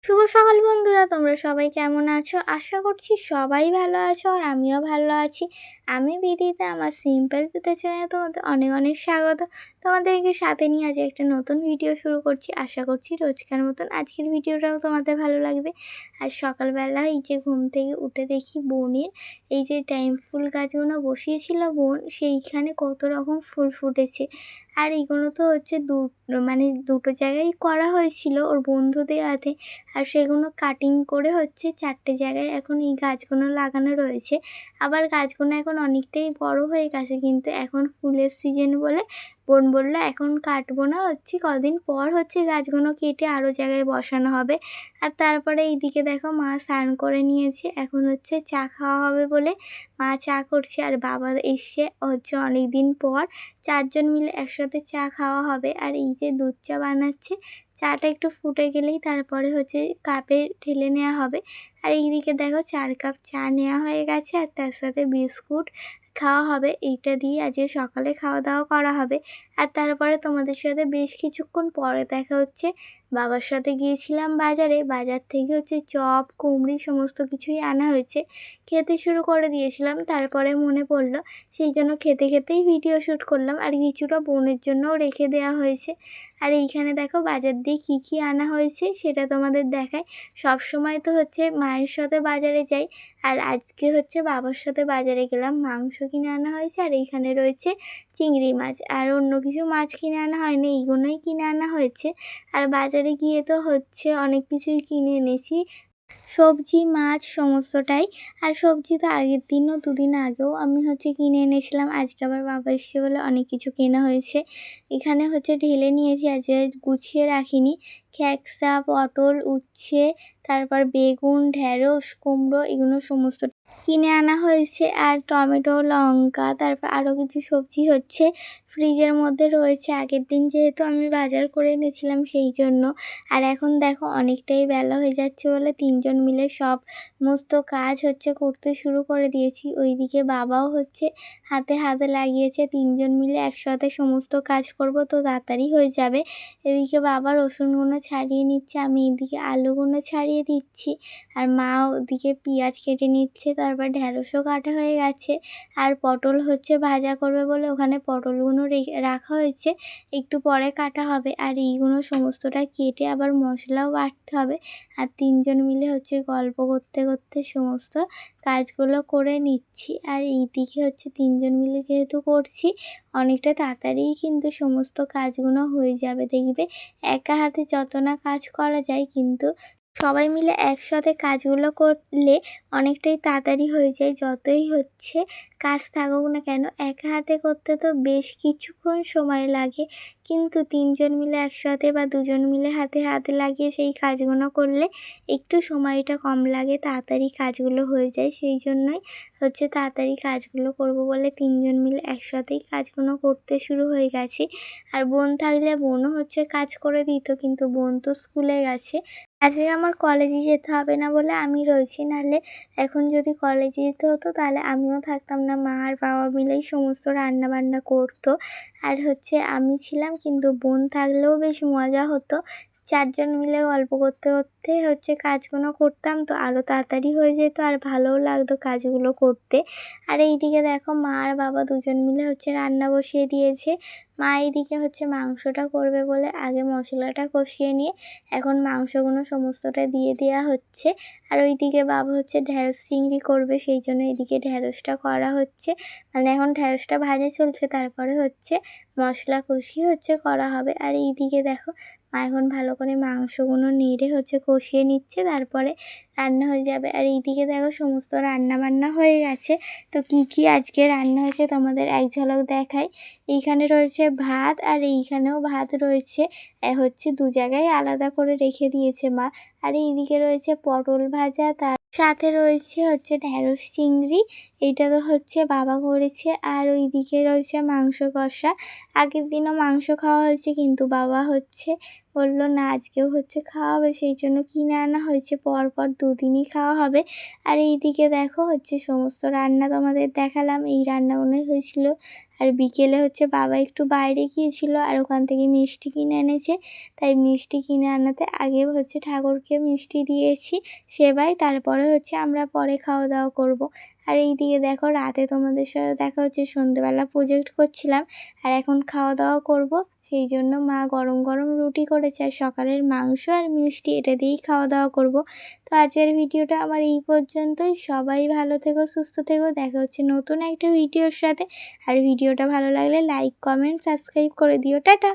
শুভ সকাল বন্ধুরা, তোমরা সবাই কেমন আছো? আশা করছি সবাই ভালো আছো আর আমিও ভালো আছি। আমি বিদিতা, আমার সিম্পল পিতা চ্যানেলে তোমাদের অনেক অনেক স্বাগত। তোমাদেরকে সাথে নিয়ে আজ একটা নতুন ভিডিও শুরু করছি। আশা করছি রোজকার মতন আজকের ভিডিওটাও তোমাদের ভালো লাগবে। আর সকালবেলা এই যে ঘুম থেকে উঠে দেখি বোনের এই যে টাইম ফুল গাছগুলো বসিয়েছিল বোন, সেইখানে কত রকম ফুল ফুটেছে। আর এইগুলো তো হচ্ছে দুটো জায়গায় করা হয়েছিল ওর বন্ধুদের হাতে। আর সেগুলো কাটিং করে হচ্ছে 4টে জায়গায় এখন এই গাছগুলো লাগানো রয়েছে। আবার গাছগুলো এখন অনেকটাই বড় হয়ে গেছে, কিন্তু এখন ফুলের সিজন বলে বোন বলল এখন কাটবো না, হচ্ছে কদিন পর হচ্ছে গাছগুলো কেটে আরও জায়গায় বসানো হবে। আর তারপরে এইদিকে দেখো মা স্নান করে নিয়েছে, এখন হচ্ছে চা খাওয়া হবে বলে মা চা করছে। আর বাবা এসছে হচ্ছে অনেক দিন পর, 4জন মিলে একসাথে চা খাওয়া হবে। আর এই যে দুধ চা বানাচ্ছে, চাটা একটু ফুটে গেলেই তারপরে হচ্ছে কাপে ঢেলে নেওয়া হবে। আর এইদিকে দেখো 4 কাপ চা নেওয়া হয়ে গেছে, আর তার সাথে বিস্কুট খাওয়া হবে। এইটা দিয়ে আজকে সকালে খাওয়া দাওয়া করা হবে। আর তারপরে তোমাদের সাথে বেশ কিছুক্ষণ পরে দেখা হচ্ছে। বাবার সাথে গিয়েছিলাম বাজারে, বাজার থেকে হচ্ছে চপ কুমড়ি সমস্ত কিছুই আনা হয়েছে। খেতে শুরু করে দিয়েছিলাম, তারপরে মনে পড়লো, সেই জন্য খেতে খেতেই ভিডিও শ্যুট করলাম। আর কিছুটা বোনের জন্যও রেখে দেওয়া হয়েছে। আর এইখানে দেখো বাজার দিয়ে কী কী আনা হয়েছে সেটা তোমাদের দেখায়। সব সময় তো হচ্ছে মায়ের সাথে বাজারে যাই, আর আজকে হচ্ছে বাবার সাথে বাজারে গেলাম। মাংস কিনে আনা হয়েছে, আর এইখানে রয়েছে চিংড়ি মাছ, আর অন্য কিছু মাছ কিনে আনা হয়নি, এইগুলোই কিনে আনা হয়েছে। আর বাজারে গিয়ে তো হচ্ছে অনেক কিছুই কিনে এনেছি, সবজি মাছ সমস্তটাই। আর সবজি তো আগের দিনও 2 দিন আগেও আমি হচ্ছে কিনে এনেছিলাম, আজকে আবার বাবা এসছে বলে অনেক কিছু কেনা হয়েছে। এখানে হচ্ছে ঢেলে নিয়েছি, আজকে গুছিয়ে রাখিনি। খেকসা পটল উচ্ছে, তারপর বেগুন ঢ্যাঁড়স কুমড়ো এগুলো সমস্ত কিনে আনা হয়েছে। আর টমেটো লঙ্কা তারপর আরও কিছু সবজি হচ্ছে ফ্রিজের মধ্যে রয়েছে, আগের দিন যেহেতু আমি বাজার করে এনেছিলাম সেই জন্য। আর এখন দেখো অনেকটাই বেলা হয়ে যাচ্ছে বলে 3জন মিলে সমস্ত কাজ হচ্ছে করতে শুরু করে দিয়েছি। ওইদিকে বাবাও হচ্ছে হাতে হাতে লাগিয়েছে, 3জন মিলে একসাথে সমস্ত কাজ করব তো তাড়াতাড়ি হয়ে যাবে। এদিকে বাবা রসুনগুলো ছাড়িয়ে নিচ্ছে, আমি এদিকে আলুগুলো ছাড়িয়ে দিচ্ছি। আর মা ওদিকে পেঁয়াজ কেটে নিচ্ছে, তারপর ঢ্যাঁড়সও কাটা হয়ে গেছে। আর পটল হচ্ছে ভাজা করবে বলে ওখানে পটলগুলো রাখা হয়েছে, একটু পরে কাটা হবে। আর এইগুলো সমস্তটা কেটে আবার মশলাও বাটতে হবে। আর 3জন মিলে হচ্ছে গল্প করতে করতে সমস্ত কাজগুলো করে নিচ্ছি। আর এইদিকে হচ্ছে 3জন মিলে যেহেতু করছি, অনেকটা তাড়াতাড়িই কিন্তু সমস্ত কাজগুলো হয়ে যাবে। দেখবে একা হাতে যত না কাজ করা যায়, কিন্তু সবাই মিলে একসাথে কাজগুলো করলে অনেকটাই তাড়াতাড়ি হয়ে যায়। যতই হচ্ছে কাজ থাকুক না কেন, একা হাতে করতে তো বেশ কিছুক্ষণ সময় লাগে, কিন্তু 3জন মিলে একসাথে বা 2জন মিলে হাতে হাতে লাগিয়ে সেই কাজগুলো করলে একটু সময়টা কম লাগে, তাড়াতাড়ি কাজগুলো হয়ে যায়। সেই জন্যই হচ্ছে তাড়াতাড়ি কাজগুলো করব বলে 3জন মিলে একসাথেই কাজগুলো করতে শুরু হয়ে গেছি। আর বোন থাকলে বোনও হচ্ছে কাজ করে দিত, কিন্তু বোন তো স্কুলে গেছে। আজকে আমার কলেজে যেতে হবে না বলে আমি রয়েছি, নাহলে এখন যদি কলেজে যেতে হতো তাহলে আমিও থাকতাম না, মা আর বাবা মিলেই সমস্ত রান্না বান্না করতো। আর হচ্ছে আমি ছিলাম, কিন্তু বোন থাকলেও বেশ মজা হতো। 4জন মিলে গল্প করতে করতে হচ্ছে কাজগুলো করতাম, তো আরও তাড়াতাড়ি হয়ে যেত আর ভালোও লাগতো কাজগুলো করতে। আর এইদিকে দেখো মা আর বাবা 2জন মিলে হচ্ছে রান্না বসিয়ে দিয়েছে। মা এইদিকে হচ্ছে মাংসটা করবে বলে আগে মশলাটা কষিয়ে নিয়ে এখন মাংসগুলো সমস্তটা দিয়ে দেওয়া হচ্ছে। আর ওইদিকে বাবা হচ্ছে ঢ্যাঁড়স চিংড়ি করবে, সেই জন্য এদিকে ঢ্যাঁড়সটা করা হচ্ছে, মানে এখন ঢ্যাঁড়সটা ভাজা চলছে, তারপরে হচ্ছে মশলা কষিয়ে হচ্ছে করা হবে। আর এইদিকে দেখো মা এখন ভালো করে মাংসগুলো নেড়ে হচ্ছে কষিয়ে নিচ্ছে, তারপরে রান্না হয়ে যাবে। আর এইদিকে দেখো সমস্ত রান্না বান্না হয়ে গেছে। তো কি কি আজকে রান্না হয়েছে তোমাদের এক ঝলক দেখাই। এইখানে রয়েছে ভাত, আর এইখানেও ভাত রয়েছে, হচ্ছে 2 জায়গায় আলাদা করে রেখে দিয়েছে মা। আর এইদিকে রয়েছে পটল ভাজা, তার সাথে রয়েছে হচ্ছে ঢ্যাঁড়স চিংড়ি, এইটা তো হচ্ছে বাবা করেছে, আর ওইদিকে রয়েছে মাংস কষা। আগের দিনও মাংস খাওয়া হয়েছে, কিন্তু বাবা হচ্ছে বলল না আজকেও হচ্ছে খাওয়া হবে, সেই জন্য কিনে আনা হয়েছে, পরপর দুদিনই খাওয়া হবে। আর এইদিকে দেখো হচ্ছে সমস্ত রান্না তোমাদের দেখালাম, এই রান্নাগুলোই হয়েছিল। আর বিকেলে হচ্ছে বাবা একটু বাইরে গিয়েছিল, আর ওখান থেকে মিষ্টি কিনে এনেছে, তাই মিষ্টি কিনে আনাতে আগে হচ্ছে ঠাকুরকে মিষ্টি দিয়েছি সেবাই, তারপরে হচ্ছে আমরা পরে খাওয়া দাওয়া করব। আর এইদিকে দেখো রাতে তোমাদের সাথে দেখা হচ্ছে, সন্ধ্যেবেলা প্রজেক্ট করছিলাম, আর এখন খাওয়া দাওয়া করব। সেই জন্য মা গরম গরম রুটি করেছে, আর সকালের মাংস আর মিষ্টি এটা দিয়েই খাওয়া দাওয়া করব। তো আজকের ভিডিওটা আমার এই পর্যন্তই। সবাই ভালো থেকো, সুস্থ থেকো, দেখা হচ্ছে নতুন একটা ভিডিওর সাথে। আর ভিডিওটা ভালো লাগলে লাইক, কমেন্ট, সাবস্ক্রাইব করে দিও। টাটা।